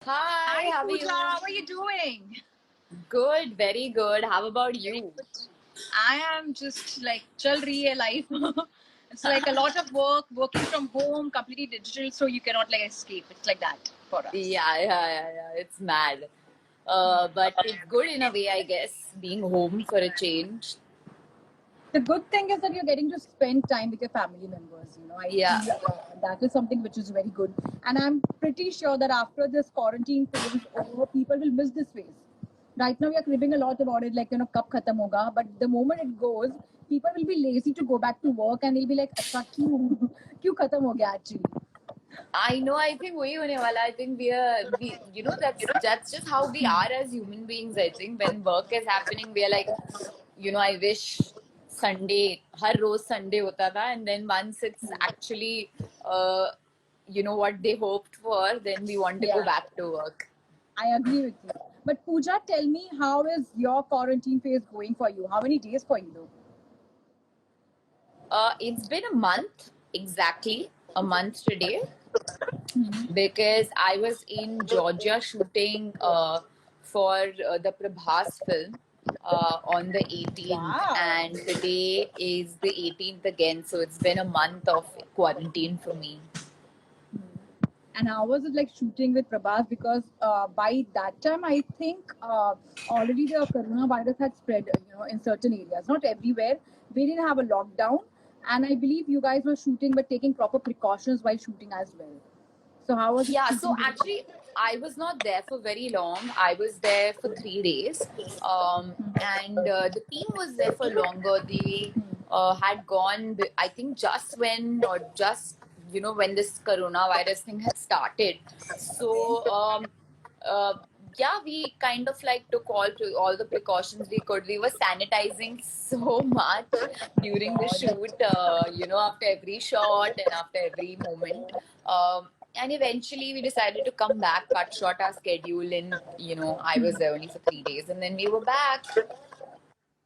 Hi, Hi how are Pooja, you? how are you doing? Good, very good. How about you? I am just like chal rahi hai life. It's like a lot of work, working from home, completely digital, so you cannot like escape. It's like that for us. Yeah. It's mad. But it's good in a way, I guess, being home for a change. The good thing is that you're getting to spend time with your family members. I Yeah. feel that is something which is very good. And I'm pretty sure that after this quarantine phase is over, people will miss this phase. Right now, we are cribbing a lot about it, like, kab khatam hoga. But the moment it goes, people will be lazy to go back to work and they'll be like, acha, kyun khatam ho gaya actually? I know, I think वही होने वाला. I think that's just how we are as human beings. I think when work is happening, we are like, I wish Sunday, her rose Sunday होता था, and then once it's actually, what they hoped for, then we want to go Yeah, back to work. I agree with you. But Pooja, tell me, how is your quarantine phase going for you? How many days for you though? It's been a month, exactly a month today, because I was in Georgia shooting for the Prabhas film on the 18th, Wow. and today is the 18th again, so it's been a month of quarantine for me. And how was it like shooting with Prabhas? Because by that time, I think already the coronavirus had spread, in certain areas, not everywhere. We didn't have a lockdown, and I believe you guys were shooting but taking proper precautions while shooting as well. So how was it Yeah, so shooting with Prabhas? actually, I was not there for very long. I was there for 3 days, and the team was there for longer. They had gone, I think, just when, or just when this coronavirus thing had started. Okay. So, uh, yeah, we kind of like took all the precautions we could. We were sanitizing so much during the shoot, after every shot and after every moment. And eventually we decided to come back, cut short our schedule, and I was there only for 3 days, and then we were back.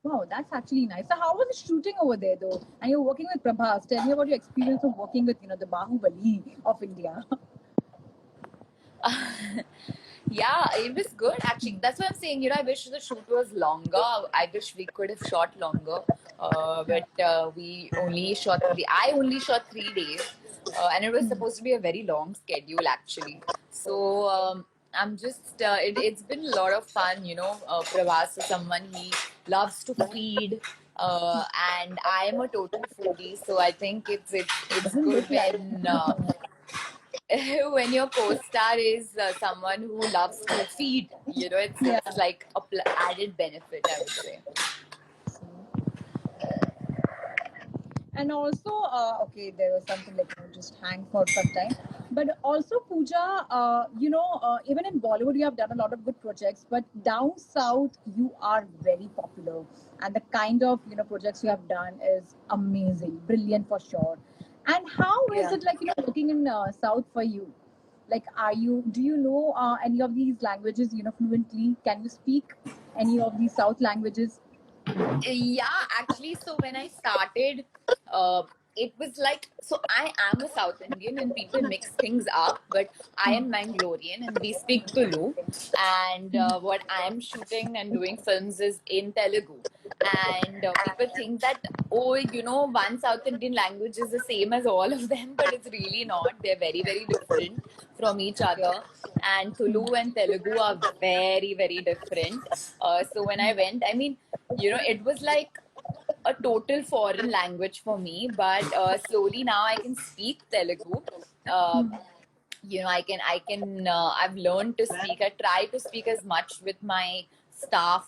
Wow, that's actually nice. So how was the shooting over there though? And you're working with Prabhas. Tell me about your experience of working with, the Bahubali of India. Yeah, it was good actually. That's what I'm saying. I wish the shoot was longer. I wish we could have shot longer. But we only shot I only shot 3 days, and it was supposed to be a very long schedule actually. So I'm just. It's been a lot of fun. Pravas is someone, he loves to feed. And I am a total foodie, so I think it's Doesn't good look like. when when your co-star is someone who loves to feed. Yeah. It's like a added benefit, I would say. And also, okay, there was something like, just hang for some time. But also, Pooja, even in Bollywood, you have done a lot of good projects. But down south, you are very popular, and the kind of projects you have done is amazing, brilliant for sure. And how is Yeah. it like working in south for you? Like, do you know any of these languages fluently? Can you speak any of these south languages? Yeah, actually, so when I started, uh, it was like, so I am a South Indian and people mix things up, but I am Mangalorean and we speak Tulu. And what I am shooting and doing films is in Telugu. And people think that, oh, one South Indian language is the same as all of them, but it's really not. They're very, very different from each Okay. other. And Tulu and Telugu are very, very different. So when I went, I mean, it was like a total foreign language for me, but slowly now I can speak Telugu. Uh, I've learned to speak. I try to speak as much with my staff,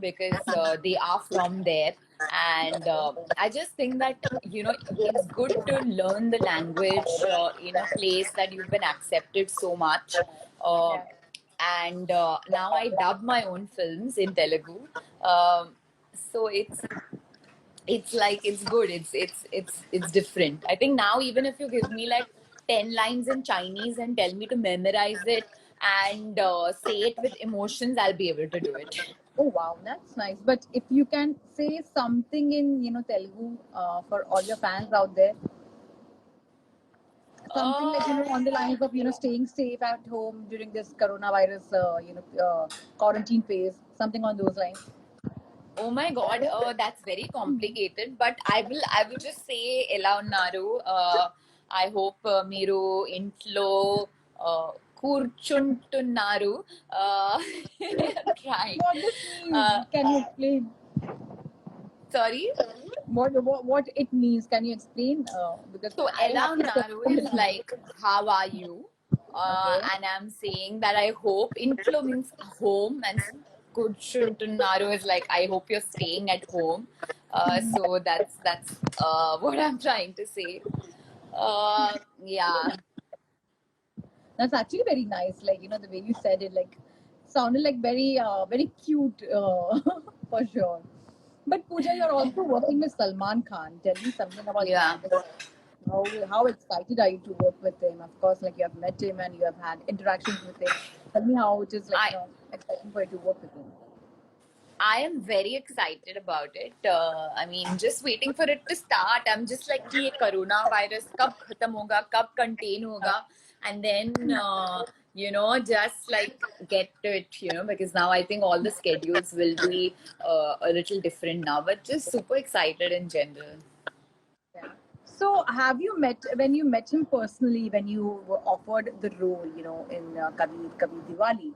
because they are from there. And I just think that, it's good to learn the language in a place that you've been accepted so much. Uh, Yeah. and now I dub my own films in Telugu. Um, so it's like it's good. It's different. I think now, even if you give me like 10 lines in Chinese and tell me to memorize it and say it with emotions, I'll be able to do it. Oh wow, that's nice. But if you can say something in Telugu for all your fans out there. Something like, on the lines of, staying safe at home during this coronavirus, quarantine phase, something on those lines. Oh my God, that's very complicated. But I will just say ఎలా ఉన్నారు. I hope మీరు ఇంట్లో కూర్చుంటున్నారు. Uh, trying. What this means? Uh, Can you explain? Sorry. What it means? Can you explain? Because So I ఎలా have to ఉన్నారు is like how are you? Okay. And I'm saying that I hope intlo means home and కూర్చుంటున్నారు is like I hope you're staying at home. So that's what I'm trying to say. Yeah. That's actually very nice. Like, the way you said it, like, sounded like very cute, for sure. But Pooja, you're also working with Salman Khan. Tell me something about Yeah. that. How excited are you to work with him? Of course, like, you have met him and you have had interactions with him. Tell me how it is, like, exciting for you to work with him. I am very excited about it. I mean, just waiting for it to start. I'm just like, कि ये corona virus कब खत्म होगा, कब contain होगा, and then just like get to it, because now I think all the schedules will be a little different now. But just super excited in general. Yeah. So, have you when you met him personally, when you were offered the role, in Kabhi Diwali,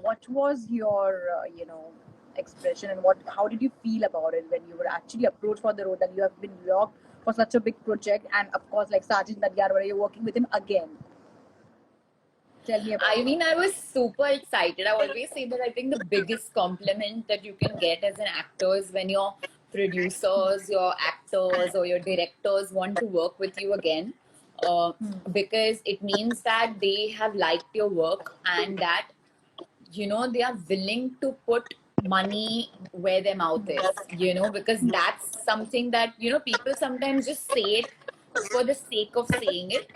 what was your, expression, and how did you feel about it when you were actually approached for the role, that you have been locked for such a big project, and of course, like Sajid Nadyar, you're working with him again? Tell me about I mean, I was super excited. I always say that I think the biggest compliment that you can get as an actor is when your producers, your actors, or your directors want to work with you again. Because it means that they have liked your work and that they are willing to put money where their mouth is, because that's something that people sometimes just say it for the sake of saying it.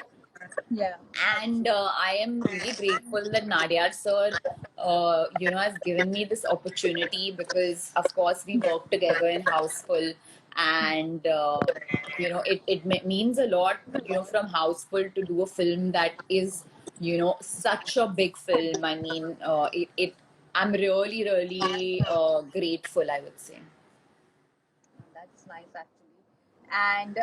Yeah. And I am really grateful that Nadyar sir, has given me this opportunity, because of course we work together in Houseful, and it means a lot, from Houseful to do a film that is, such a big film. I mean, I'm really, really grateful, I would say. That's nice, actually. And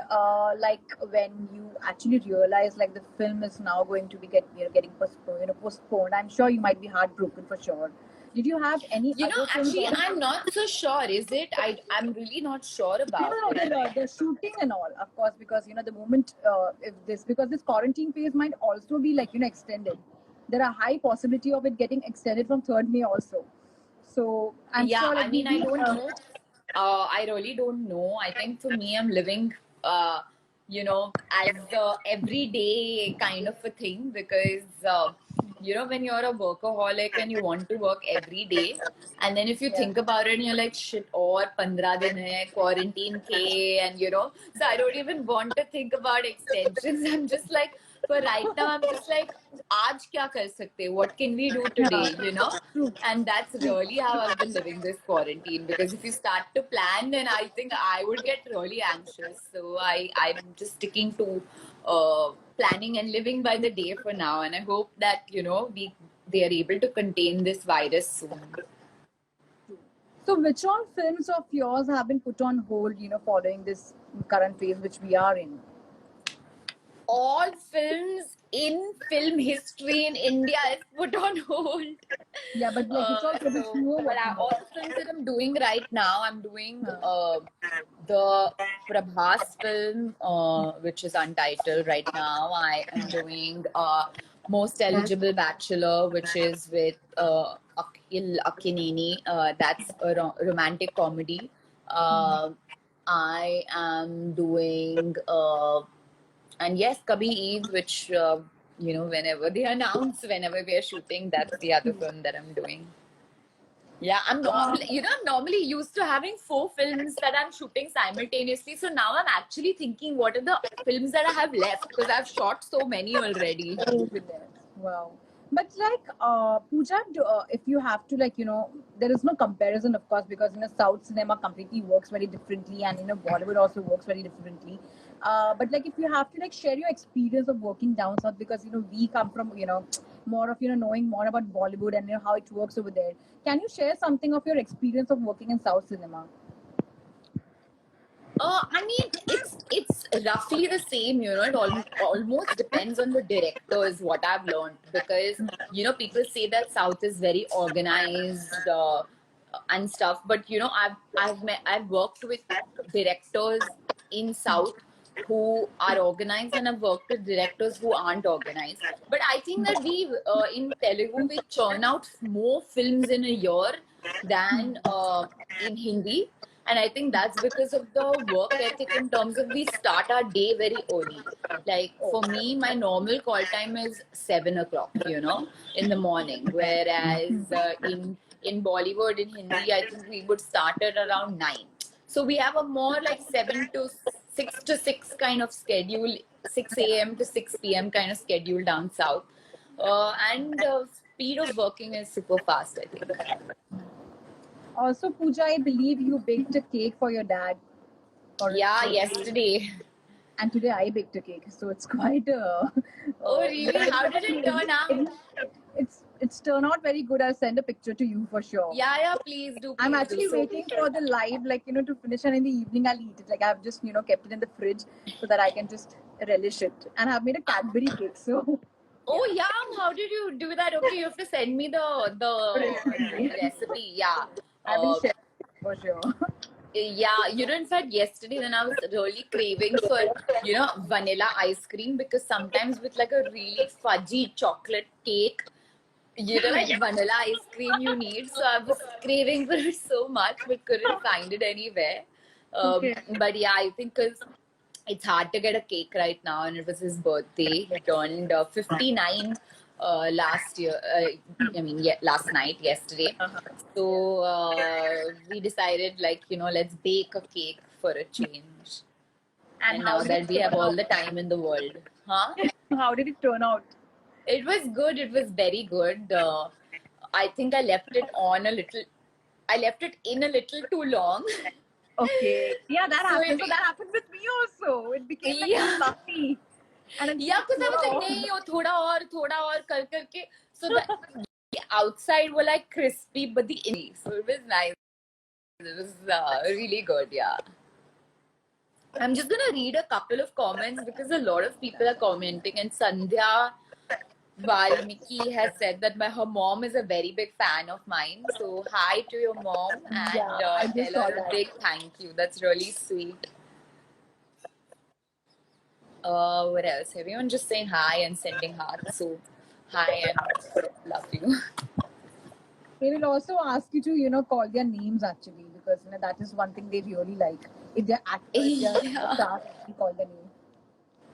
like, when you actually realize, like, the film is now going to be getting postponed, I'm sure you might be heartbroken for sure. Did you have any other films? Actually, I'm not so sure. Is it? I'm really not sure about No, it. the shooting and all, of course, because the moment, because this quarantine phase might also be, like, extended. There are high possibility of it getting extended from 3rd May also. So I'm Yeah, sure, like, I mean, I don't uh, know. I really don't know. I think for me, I'm living, as the everyday kind of a thing, because, when you're a workaholic and you want to work every day, and then if you Yeah. think about it and you're like, shit, or 15 din hai, quarantine ke, and so I don't even want to think about extensions. I'm just like, for right now, I'm just like, aaj kya kar sakte? What can we do today, True. And that's really how I've been living this quarantine, because if you start to plan, then I think I would get really anxious. So I'm just sticking to planning and living by the day for now. And I hope that, they are able to contain this virus soon. So, which all films of yours have been put on hold, following this current phase which we are in? All films in film history in India is put on hold. Yeah, but like, which all projects you were But working all on? the films that I'm doing right now, I'm doing the Prabhas film, which is untitled right now. I am doing Most Eligible Bachelor, which is with Akhil Akineni. That's a romantic comedy. I am doing, and yes, Kabhi Eid, which, whenever they announce, whenever we are shooting, that's the other film that I'm doing. Yeah, I'm normally used to having 4 films that I'm shooting simultaneously. So now I'm actually thinking, what are the films that I have left? Because I've shot so many already. Oh, goodness. Wow. But like Pooja, if you have to like there is no comparison, of course, because South cinema completely works very differently, and Bollywood also works very differently. But like if you have to like share your experience of working down south, because we come from more of knowing more about Bollywood and how it works over there. Can you share something of your experience of working in South cinema? I mean, it's roughly the same, It almost depends on the director, is what I've learned. Because people say that South is very organized and stuff, but I've worked with directors in South who are organized, and I've worked with directors who aren't organized. But I think that we in Telugu we churn out more films in a year than in Hindi. And I think that's because of the work ethic in terms of we start our day very early. Like for me, my normal call time is 7 o'clock, in the morning. Whereas in Bollywood, in Hindi, I think we would start at around 9. So we have a more like 6 to 6 kind of schedule, 6 a.m. to 6 p.m. kind of schedule down south. And the speed of working is super fast, I think. Also, Pooja, I believe you baked a cake for your dad. Yeah, yesterday. And today I baked a cake, so it's quite a. Oh really? How did it turn out? It's turned out very good. I'll send a picture to you for sure. Yeah, please do. I'm actually waiting for the live, like to finish, and in the evening I'll eat it. Like I've just kept it in the fridge so that I can just relish it. And I've made a Cadbury cake, so. Oh yeah, how did you do that? Okay, you have to send me the recipe. Yeah, I will share it for sure. Yeah, in fact, yesterday then I was really craving for vanilla ice cream, because sometimes with like a really fudgy chocolate cake, like vanilla ice cream you need. So I was craving for it so much, but couldn't find it anywhere. But yeah, I think because it's hard to get a cake right now, and it was his birthday. He turned 59 last year. Last night, yesterday. So we decided, like, let's bake a cake for a change. And now that we have all the time in the world, huh? How did it turn out? It was good. It was very good. I think I left it on a little. I left it in a little too long. Okay. Yeah, that happened. So that happened with me also. It became like fluffy. And because I was like, nahi, thoda aur, kar karke. So the outside were like crispy, but the inside. So it was nice. It was really good, yeah. I'm just gonna read a couple of comments because a lot of people are commenting, and Sandhya Valmiki has said that her mom is a very big fan of mine. So hi to your mom, and tell her a big thank you. That's really sweet. What else? Everyone just saying hi and sending hearts. So hi and love you. They will also ask you to call their names actually, because that is one thing they really like. If they're actors, staff, you call their name.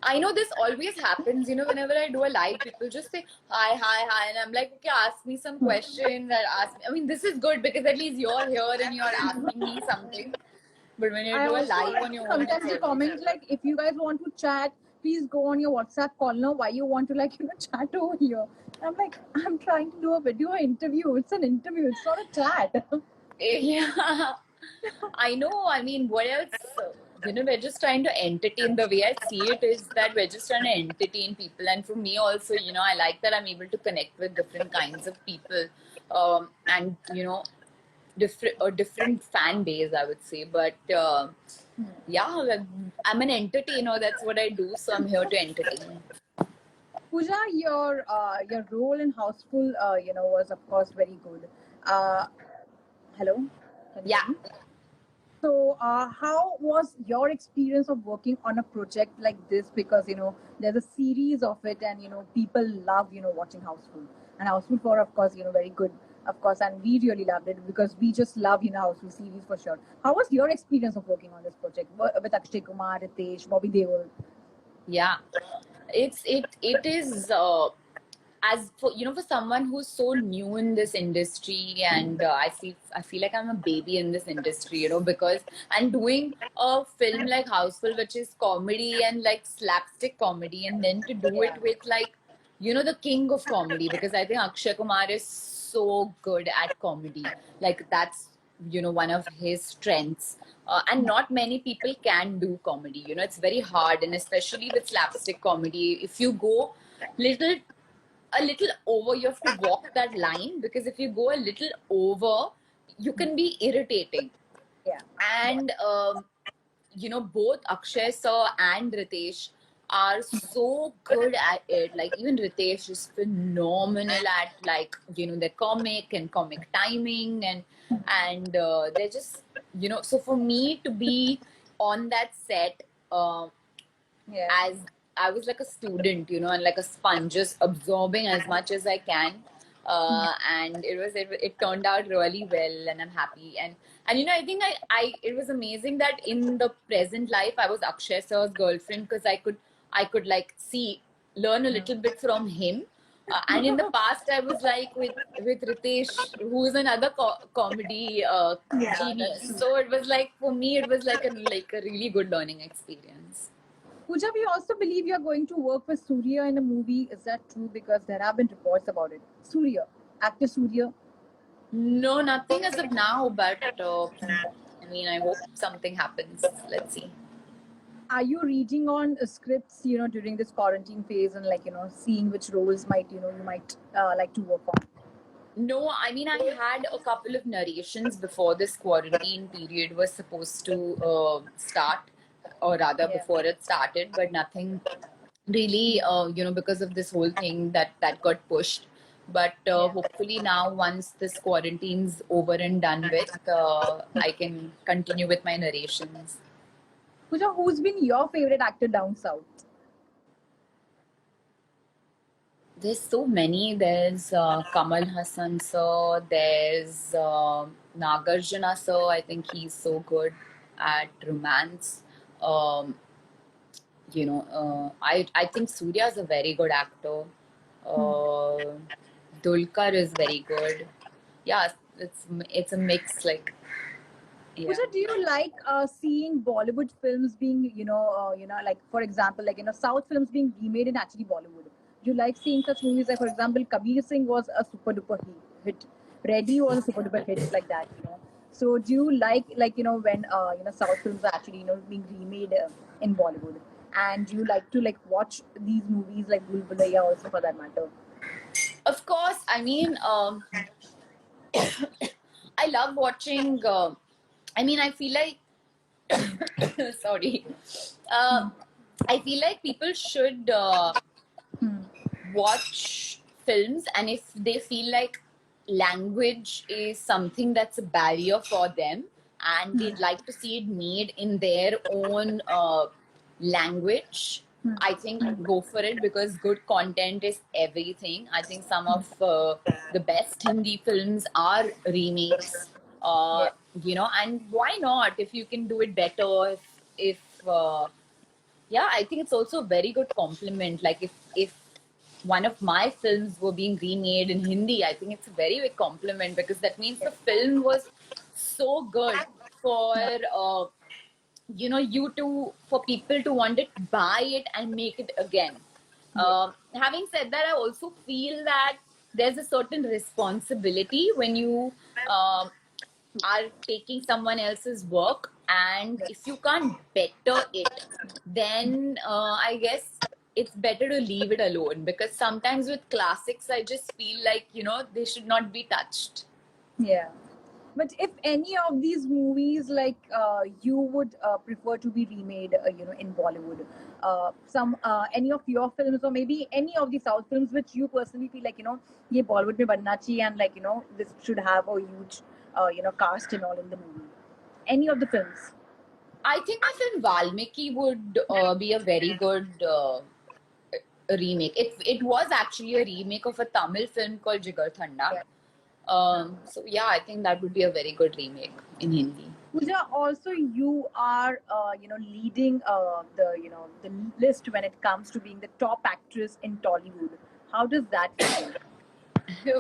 I know this always happens, whenever I do a live, people just say hi, and I'm like, okay, ask me some questions, I mean, this is good because at least you're here and you're asking me something. But when you do a live on your own, sometimes you comment like, if you guys want to chat, please go on your WhatsApp call now. Why you want to chat over here? I'm like, I'm trying to do a video interview. It's an interview. It's not a chat. Yeah, I know. I mean, what else? We're just trying to entertain. The way I see it is that we're just trying to entertain people. And for me also, I like that I'm able to connect with different kinds of people, and different fan base, I would say. But yeah, I'm an entertainer. That's what I do. So I'm here to entertain. Pooja, your role in Houseful, was of course very good. Hello. Yeah. So, how was your experience of working on a project like this? Because there's a series of it, and people love watching Houseful, and Houseful 4, of course, very good, of course, and we really loved it because we just love Houseful series for sure. How was your experience of working on this project with Akshay Kumar, Ritesh, Bobby Deol? Yeah, it is. As for for someone who's so new in this industry, and I feel like I'm a baby in this industry, because I'm doing a film like Houseful, which is comedy and like slapstick comedy, and then to do it with like the king of comedy, because I think Akshay Kumar is so good at comedy. Like that's one of his strengths. And not many people can do comedy. It's very hard, and especially with slapstick comedy, if you go little a little over, you have to walk that line, because if you go a little over, you can be irritating. Yeah. And both Akshay sir and Ritesh are so good at it. Like even Ritesh is phenomenal at, like, their comic and comic timing, and they're just, so for me to be on that set, Yeah. as I was like a student, and like a sponge, just absorbing as much as I can. And it turned out really well, and I'm happy. And I think it was amazing that in the present life I was Akshay sir's girlfriend, because I could like learn a little bit from him. And in the past, I was like with Ritesh, who is another comedy Yeah, genius. that's true. So it was like, for me, it was like a really good learning experience. Pooja, we also believe you're going to work with Surya in a movie. Is that true? Because there have been reports about it. Surya, actor Surya. No, nothing as of now, but I mean, I hope something happens. Let's see. Are you reading on scripts, during this quarantine phase, and like, seeing which roles might, you might like to work on? No, I mean, I had a couple of narrations before this quarantine period was supposed to start, or rather Yeah. before it started, but nothing really, because of this whole thing that got pushed. But Yeah. hopefully now, once this quarantine's over and done with, I can continue with my narrations. Pooja, who's been your favorite actor down south? There's so many. There's Kamal Hassan sir. There's Nagarjuna sir. I think he's so good at romance. Um, I think Surya is a very good actor. Uh, Dulkar is very good. Yeah, it's a mix. Like, yeah. Pooja, do you like seeing Bollywood films being, like for example, like South films being remade in actually Bollywood? Do you like seeing such movies? Like for example, Kabir Singh was a super duper hit. Reddy was a super duper hit, like that. So do you like when South films are actually being remade in Bollywood? And do you like to like watch these movies like Bhool Bhulaiya also for that matter? Of course. I mean, I love watching. I mean, I feel like sorry. I feel like people should watch films, and if they feel like language is something that's a barrier for them, and they'd like to see it made in their own language, I think go for it, because good content is everything. I think some of the best Hindi films are remakes. Yeah. And why not, if you can do it better, if yeah, I think it's also a very good compliment. Like if one of my films were being remade in Hindi, I think it's a very big compliment, because that means the film was so good for for people to want it, buy it, and make it again. Having said that, I also feel that there's a certain responsibility when you are taking someone else's work, and if you can't better it, then I guess it's better to leave it alone, because sometimes with classics I just feel like they should not be touched. Yeah. But if any of these movies, like you would prefer to be remade, in Bollywood, some any of your films, or maybe any of the South films, which you personally feel like ye Bollywood mein banna chahiye, and like this should have a huge cast and all in the movie. Any of the films. I think my film Valmiki would be a very good remake. It was actually a remake of a Tamil film called Jigar Thanda. Yeah. So yeah, I think that would be a very good remake in Hindi. Pooja, also you are leading the list when it comes to being the top actress in Tollywood. How does that feel?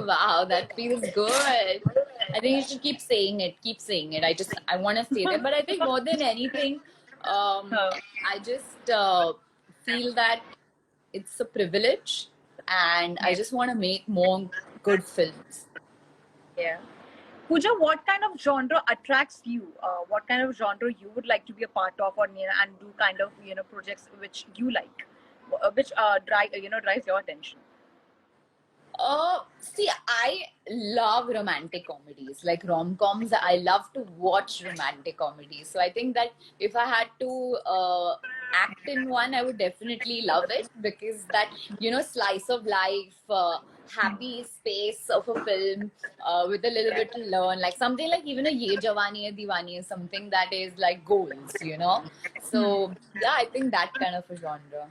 Wow, that feels good. I think you should keep saying it. Keep saying it. I want to stay there. But I think more than anything, I just feel that it's a privilege and I just want to make more good films. Yeah. Pooja, what kind of genre attracts you? What kind of genre you would like to be a part of, or and do kind of projects which you like, which drives your attention? See, I love romantic comedies, like rom-coms. I love to watch romantic comedies. So I think that if I had to act in one, I would definitely love it, because that, slice of life, happy space of a film, with a little bit to learn, like something like even a Ye Jawani Hai Diwani is something that is like goals. So yeah, I think that kind of a genre.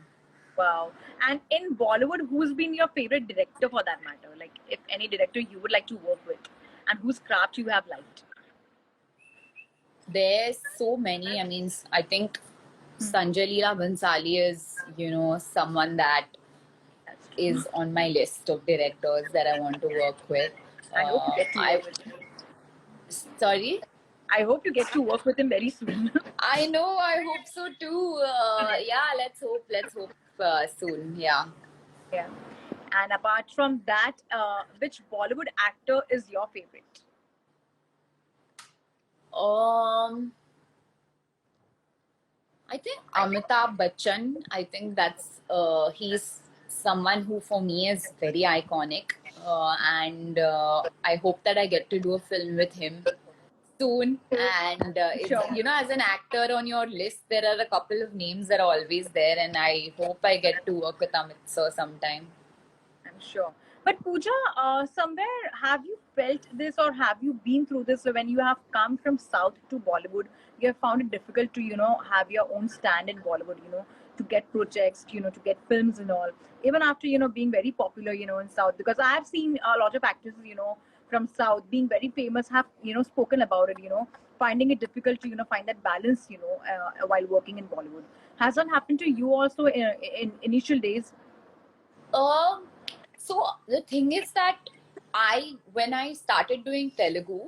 Wow. And in Bollywood, who's been your favorite director for that matter? Like, if any director you would like to work with, and whose craft you have liked? There's so many. I mean, I think Sanjay Leela Bhansali is, someone that That's true. is on my list of directors that I want to work with. I hope you get to I work with him. Sorry. I hope you get to work with him very soon. I know. I hope so too. Yeah. Let's hope. Let's hope soon. Yeah. Yeah. And apart from that, which Bollywood actor is your favorite? Um. I think Amitabh Bachchan. I think that's he's someone who for me is very iconic, and I hope that I get to do a film with him soon. And it's, Sure. as an actor on your list, there are a couple of names that are always there, and I hope I get to work with Amit sir sometime. I'm sure. But Pooja, somewhere have you felt this, or have you been through this when you have come from South to Bollywood? You have found it difficult to, have your own stand in Bollywood, to get projects, to get films and all. Even after, being very popular, in South, because I have seen a lot of actors, from South being very famous have, spoken about it, finding it difficult to, find that balance, while working in Bollywood. Has that happened to you also in initial days? Um, so the thing is that when I started doing Telugu,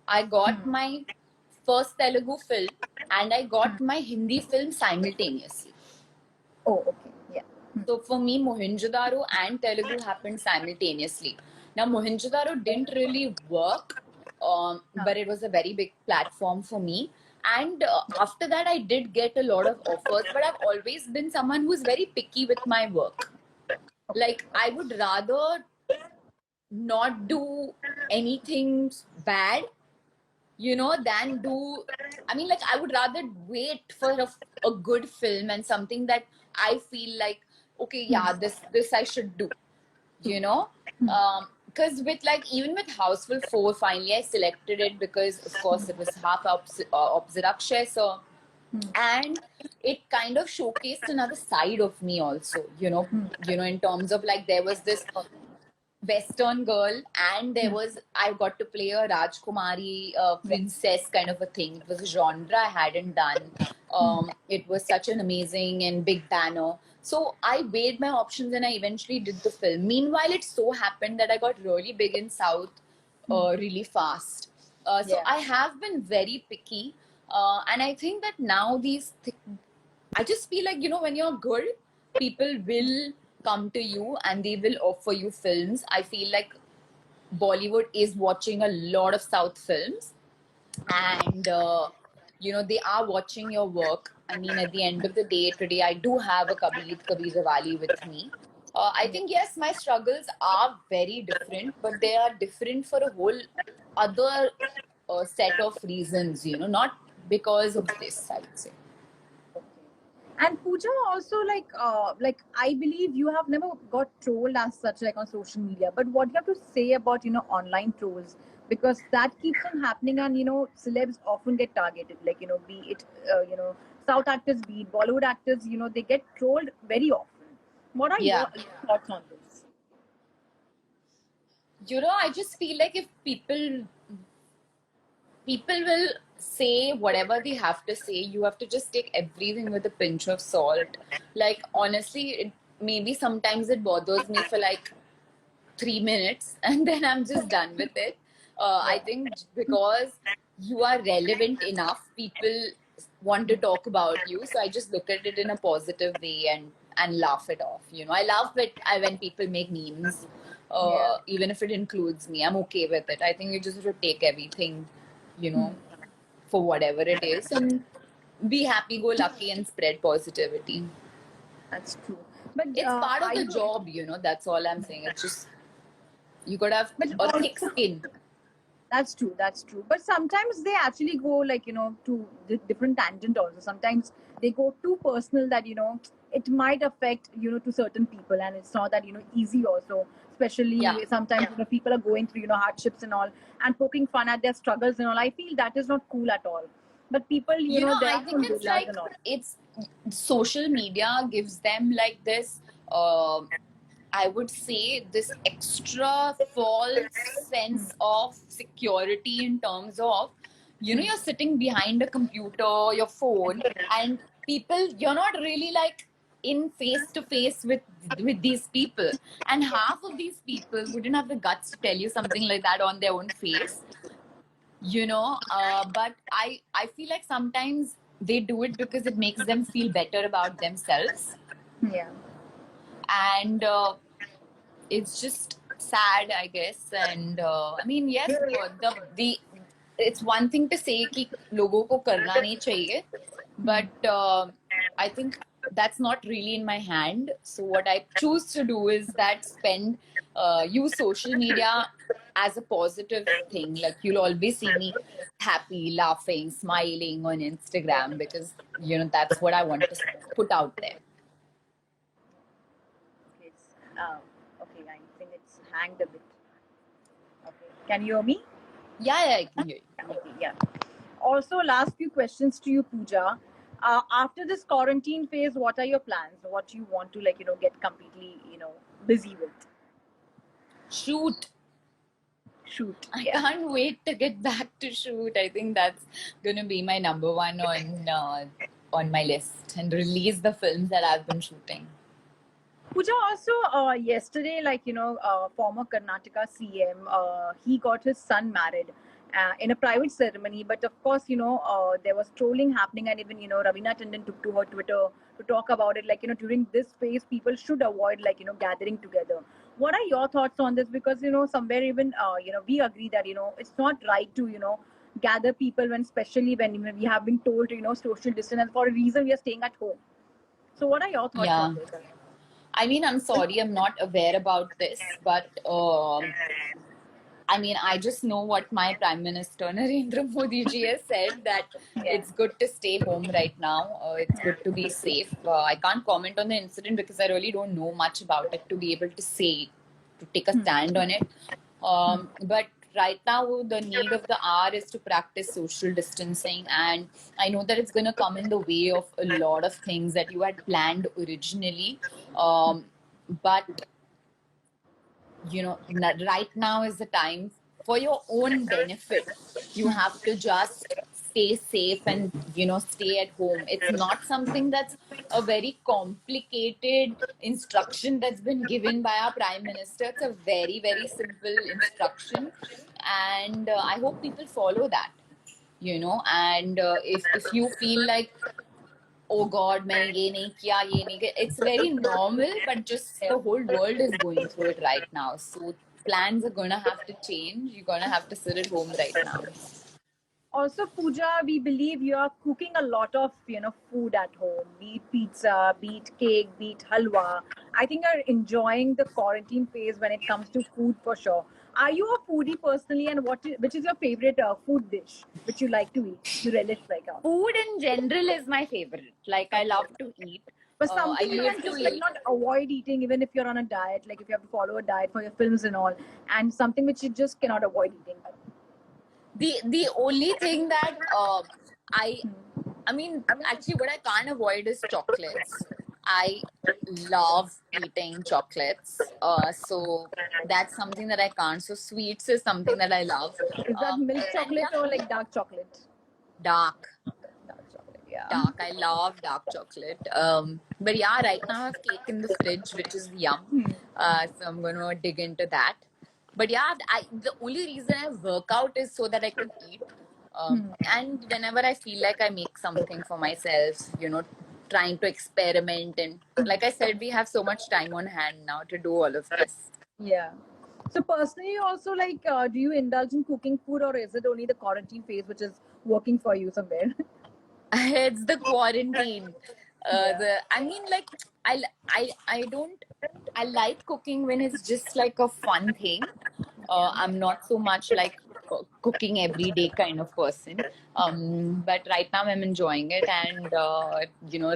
I got my first Telugu film and I got my Hindi film simultaneously. Oh, okay. Yeah. So for me, Mohenjo-daro and Telugu happened simultaneously. Now, Mohenjo-daro didn't really work, but it was a very big platform for me. And after that, I did get a lot of offers, but I've always been someone who's very picky with my work. Like, I would rather not do anything bad, than do. I mean, like, I would rather wait for a good film and something that I feel like, okay, yeah, this I should do, you know. Because with like even with Houseful 4, finally I selected it because of course it was half opposite Akshay, so and it kind of showcased another side of me also, in terms of like there was this Western girl, and there was I got to play a Rajkumari princess kind of a thing. It was a genre I hadn't done. It was such an amazing and big banner. So I weighed my options and I eventually did the film. Meanwhile, it so happened that I got really big in South really fast. So Yeah. I have been very picky, and I think that now I just feel like, when you're good, people will come to you and they will offer you films. I feel like Bollywood is watching a lot of South films, and, they are watching your work. I mean, at the end of the day, today I do have a Kabir Kabir Diwali with me. I think, yes, my struggles are very different, but they are different for a whole other set of reasons, not because of this, I would say. And Pooja also like I believe you have never got trolled as such like on social media. But what you have to say about online trolls, because that keeps on happening, and celebs often get targeted. Like be it South actors, be it Bollywood actors, they get trolled very often. What are Yeah. your thoughts on this? I just feel like if people will say whatever they have to say, you have to just take everything with a pinch of salt. Like, honestly, maybe sometimes it bothers me for like 3 minutes and then I'm just done with it. I think because you are relevant enough, people want to talk about you. So I just look at it in a positive way, and and laugh it off. You know, I love it when people make memes, even if it includes me. I'm okay with it. I think you just have to take everything, you know, for whatever it is, and be happy-go-lucky and spread positivity. That's true. But It's part of are the you- job, you know. That's all I'm saying. It's just you gotta have But a thick skin. That's true. That's true. But sometimes they actually go like to different tangent also. Sometimes they go too personal that it might affect to certain people, and it's not that easy also. Especially Yeah. sometimes people are going through hardships and all, and poking fun at their struggles and all. I feel that is not cool at all. But people, You know, there I are some think it's gorillas like and all. it's social media gives them like this. I would say this extra false sense of security in terms of, you know, you're sitting behind a computer, your phone, and people, you're not really like in face to face with these people, and half of these people wouldn't have the guts to tell you something like that on their own face, you know. But I feel like sometimes they do it because it makes them feel better about themselves, Yeah. and it's just sad, I guess. And I mean, yes, the it's one thing to say कि लोगों को करना नहीं चाहिए, but I think that's not really in my hand. So what I choose to do is that use social media as a positive thing. Like you'll always see me happy, laughing, smiling on Instagram because you know that's what I want to put out there. It's, okay, I think it's hanged a bit. Okay. Can you hear me? Yeah, I can hear you. Okay, yeah. Also, last few questions to you, Pooja. After this quarantine phase, what are your plans? What you want to get completely busy with? Shoot. Shoot. I Yeah. can't wait to get back to shoot. I think that's gonna be my number one on my list and release the films that I've been shooting. Pooja, also yesterday, former Karnataka CM, he got his son married in a private ceremony. But of course, there was trolling happening, and even Ravina Tandon took to her Twitter to talk about it. Like during this phase, people should avoid gathering together. What are your thoughts on this? Because somewhere even we agree that it's not right to gather people when, especially when we have been told to social distance, and for a reason we are staying at home. So what are your thoughts Yeah. on this? I mean, I'm sorry, I'm not aware about this, but I mean, I just know what my Prime Minister Narendra Modi ji has said that it's good to stay home right now. It's good to be safe. I can't comment on the incident because I really don't know much about it to be able to say, to take a stand on it. But right now, the need of the hour is to practice social distancing. And I know that it's going to come in the way of a lot of things that you had planned originally. But you know, right now is the time for your own benefit. You have to just stay safe and stay at home. It's not something that's a very complicated instruction that's been given by our Prime Minister. It's a very, very simple instruction, and I hope people follow that. And if you feel like, oh God, मैंने ये नहीं किया, ये नहीं किया. It's very normal, but just the whole world is going through it right now. So plans are gonna have to change. You're gonna have to sit at home right now. Also, Pooja, we believe you are cooking a lot of food at home, be it pizza, be it cake, be it halwa. I think you're enjoying the quarantine phase when it comes to food for sure. Are you a foodie personally, and which is your favorite food dish which you like to eat, you relish like out? Food in general is my favorite. Like I love to eat. But I something you live can to just eat. not avoid eating, even if you're on a diet, like if you have to follow a diet for your films and all, and something which you just cannot avoid eating. The only thing that I mean, actually, what I can't avoid is chocolates. I love eating chocolates. So that's something that I can't. So sweets is something that I love. Is that milk And chocolate yeah, or like dark chocolate? dark. Dark chocolate, yeah. Dark. I love dark chocolate. But yeah, right now I have cake in the fridge, which is yum. So I'm gonna dig into that. But yeah, the only reason I work out is so that I can eat. And whenever I feel like I make something for myself, trying to experiment. And like I said, we have so much time on hand now to do all of this. Yeah. So personally, also like, do you indulge in cooking food, or is it only the quarantine phase which is working for you somewhere? It's the quarantine. Yeah. I mean, like, I don't. I like cooking when it's just like a fun thing. I'm not so much like cooking every day kind of person. But right now I'm enjoying it, and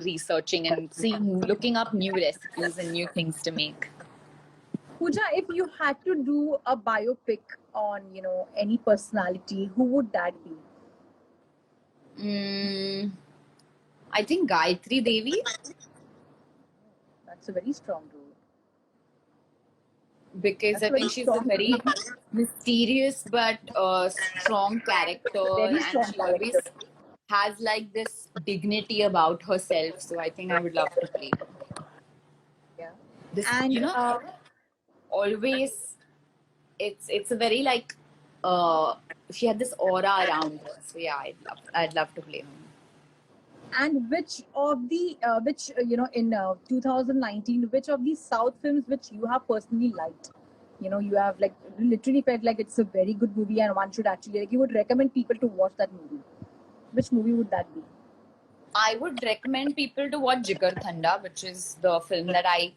researching and seeing, looking up new recipes and new things to make. Pooja, if you had to do a biopic on, any personality, who would that be? Mm, I think Gayatri Devi, That's a very strong role. because That's I a very think she's a strong very role. mysterious but strong character, Very and strong she always character. has like this dignity about herself. So I think I would love to play her. Yeah. This, And always it's a very like she had this aura around her. So yeah, I'd love to play her. and which of the in 2019, which of these South films which you have personally liked? You have like literally felt like it's a very good movie and one should actually, like, you would recommend people to watch that movie. Which movie would that be? I would recommend people to watch Jigar Thanda, which is the film that I,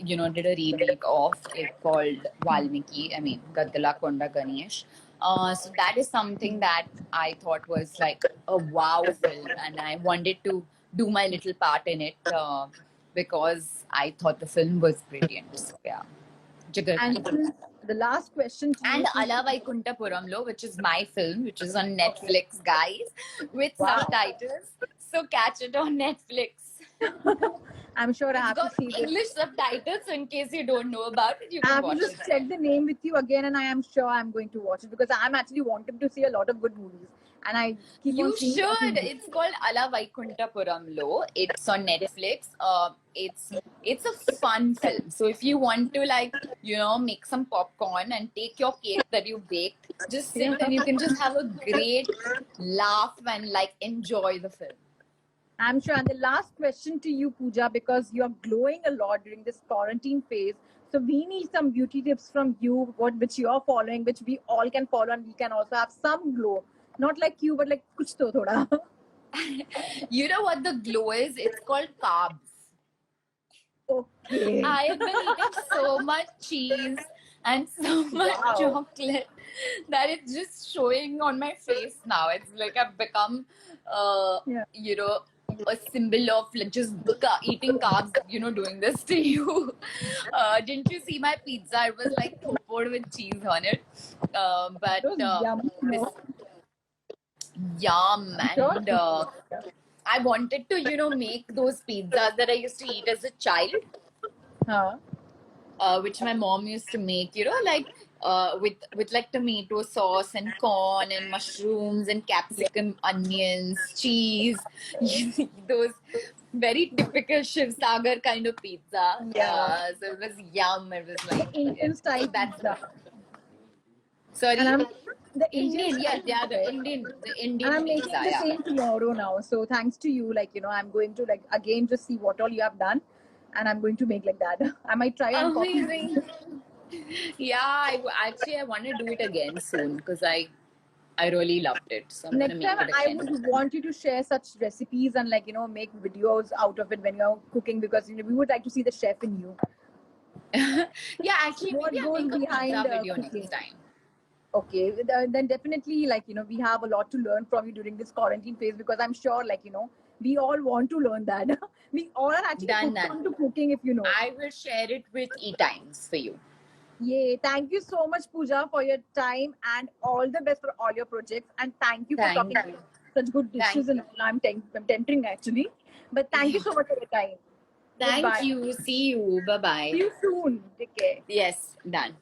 did a remake of. It called Valmiki. I mean, Gaddala Konda Ganesh. So that is something that I thought was like a wow film, and I wanted to do my little part in it because I thought the film was brilliant. So yeah, Jigar And Thanda. the last question to And you. Ala Vaikuntapuramlo, which is my film, which is on Netflix, guys, with Wow. subtitles. So catch it on Netflix. I'm sure I It's have to got see this. English subtitles, so in case you don't know about it, you I can have to watch just it. check the name with you again, and I am sure I'm going to watch it because I'm actually wanting to see a lot of good movies, and I keep on You seeing a lot of should. movies. It's called Ala Vaikuntapuramlo. It's on Netflix. It's a fun film. So if you want to make some popcorn and take your cake that you baked, just sit and you can just have a great laugh and like enjoy the film. I'm sure. And the last question to you, Pooja, because you're glowing a lot during this quarantine phase. So we need some beauty tips from you, which you're following, which we all can follow, and we can also have some glow. Not like you, but like kuch to thoda. You know what the glow is? It's called carbs. Okay. I've been eating so much cheese and so much Wow. chocolate that it's just showing on my face now. It's like I've become, Yeah. a symbol of like just eating carbs, doing this to you. Didn't you see my pizza? It was like poured with cheese on it. But It was yum. this No. yum, Sure. and I wanted to, make those pizzas that I used to eat as a child. Huh. Which my mom used to make, like with like tomato sauce and corn and mushrooms and capsicum, onions, cheese, those very typical Shiv Sagar kind of pizza. Yeah. So it was yum. It was like Indian style so that's pizza. sorry. And I'm the Indian, Indian yeah, style yeah, pizza. the And Indian I'm pizza, making the yeah. same tomorrow now. So thanks to you, I'm going to again just see what all you have done, and I'm going to make like that. I might try and copy. Amazing. Yeah, I want to do it again soon because I really loved it. So I'm gonna Next make time, it I again. would want you to share such recipes and make videos out of it when you're cooking, because we would like to see the chef in you. Yeah, actually, What maybe I'll goes make a behind pizza video cooking? next time. Okay, then definitely we have a lot to learn from you during this quarantine phase, because I'm sure we all want to learn that. We all are actually Done, hooked done. on to cooking, if you know. I will share it with E-Times for you. Yay. Thank you so much, Pooja, for your time, and all the best for all your projects. And thank you for Thank talking you. such good dishes. Thank And I'm tempting actually. But thank you so much for your time. Thank Goodbye. you. See you. Bye See bye. you soon. Take care. Yes, done.